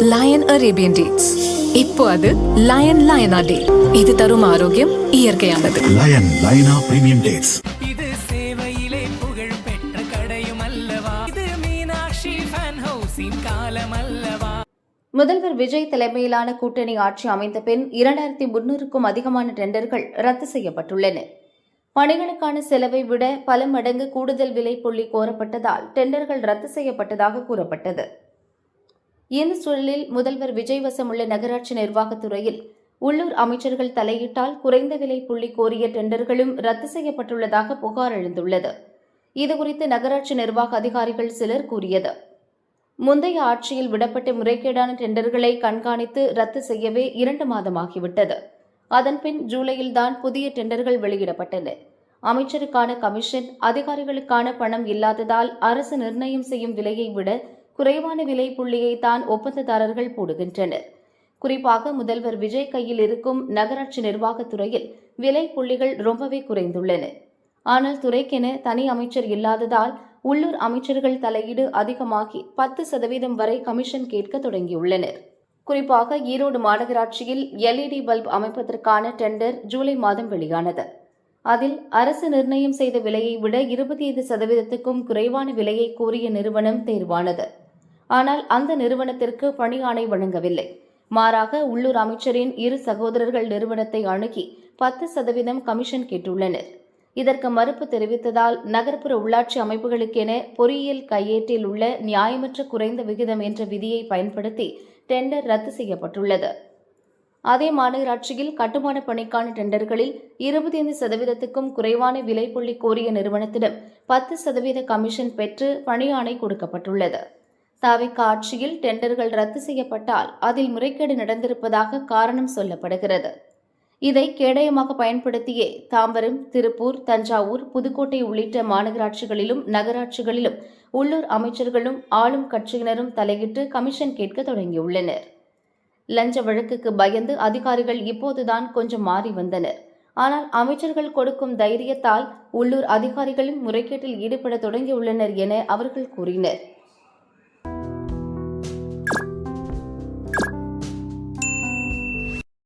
Line Arabian dates. இப்போ அது லயனா டே. இது தரும் ஆரோக்கியம் இயற்கையானது. லயனா பிரீமியம் டேட்ஸ். இது சேவையிலே புகழ் பெற்ற கடையும் அல்லவா, இது மீனாட்சி ஃபேன் ஹவுஸின் காலம் அல்லவா. முதல்வர் விஜய் தலைமையிலான கூட்டணி ஆட்சி அமைந்த பின் 2300க்கும் அதிகமான டெண்டர்கள் ரத்து செய்யப்பட்டுள்ளன. பணிகளுக்கான செலவை விட பல மடங்கு கூடுதல் விலை புள்ளி கோரப்பட்டதால் டெண்டர்கள் ரத்து செய்யப்பட்டதாக கூறப்பட்டது. இந்த சூழலில் முதல்வர் விஜய் வசமுள்ள நகராட்சி நிர்வாகத்துறையில் உள்ளூர் அமைச்சர்கள் தலையிட்டால் குறைந்த விலை புள்ளி கோரிய டெண்டர்களும் ரத்து செய்யப்பட்டுள்ளதாக புகார் எழுந்துள்ளது. இதுகுறித்து நகராட்சி நிர்வாக அதிகாரிகள் சிலர் கூறியது, முந்தைய ஆட்சியில் விடப்பட்ட முறைகேடான டெண்டர்களை கண்காணித்து ரத்து செய்யவே 2 மாதமாகிவிட்டது. அதன்பின் ஜூலையில்தான் புதிய டெண்டர்கள் வெளியிடப்பட்டன. அமைச்சருக்கான கமிஷன், அதிகாரிகளுக்கான பணம் இல்லாததால் அரசு நிர்ணயம் செய்யும் விலையை விட குறைவான விலை புள்ளியை தான் ஒப்பந்ததாரர்கள் போடுகின்றனர். குறிப்பாக முதல்வர் விஜய் கையில் இருக்கும் நகராட்சி நிர்வாகத்துறையில் விலை புள்ளிகள் ரொம்பவே குறைந்துள்ளன. ஆனால் துறைக்கென தனி அமைச்சர் இல்லாததால் உள்ளூர் அமைச்சர்கள் தலையீடு அதிகமாகி 10% வரை கமிஷன் கேட்க தொடங்கியுள்ளனர். குறிப்பாக ஈரோடு மாநகராட்சியில் LED பல்ப் அமைப்பதற்கான டெண்டர் ஜூலை மாதம் வெளியானது. அதில் அரசு நிர்ணயம் செய்த விலையை விட 25%க்கும் குறைவான விலையை கோரிய நிறுவனம் தேர்வானது. ஆனால் அந்த நிறுவனத்திற்கு பணி ஆணை வழங்கவில்லை. மாறாக உள்ளூர் அமைச்சரின் 2 சகோதரர்கள் நிறுவனத்தை அணுகி 10% கமிஷன் கேட்டுள்ளனர். இதற்கு மறுப்பு தெரிவித்ததால் நகர்ப்புற உள்ளாட்சி அமைப்புகளுக்கென பொறியியல் கையேட்டில் உள்ள நியாயமற்ற குறைந்த விகிதம் என்ற விதியை பயன்படுத்தி டெண்டர் ரத்து செய்யப்பட்டுள்ளது. அதே மாநகராட்சியில் கட்டுமான பணிக்கான டெண்டர்களில் 25%க்கும் குறைவான விலை புள்ளி கோரிய நிறுவனத்திடம் 10% கமிஷன் பெற்று பணி ஆணை கொடுக்கப்பட்டுள்ளது. தவிக ஆட்சியில் டெண்டர்கள் ரத்து செய்யப்பட்டால் அதில் முறைகேடு நடந்திருப்பதாக காரணம் சொல்லப்படுகிறது. இதை கேடயமாக பயன்படுத்தியே தாம்பரம், திருப்பூர், தஞ்சாவூர், புதுக்கோட்டை உள்ளிட்ட மாநகராட்சிகளிலும் நகராட்சிகளிலும் உள்ளூர் அமைச்சர்களும் ஆளும் கட்சியினரும் தலையிட்டு கமிஷன் கேட்க தொடங்கியுள்ளனர். லஞ்ச வழக்குக்கு பயந்து அதிகாரிகள் இப்போதுதான் கொஞ்சம் மாறி வந்தனர். ஆனால் அமைச்சர்கள் கொடுக்கும் தைரியத்தால் உள்ளூர் அதிகாரிகளும் முறைகேட்டில் ஈடுபட தொடங்கியுள்ளனர் என அவர்கள் கூறினர்.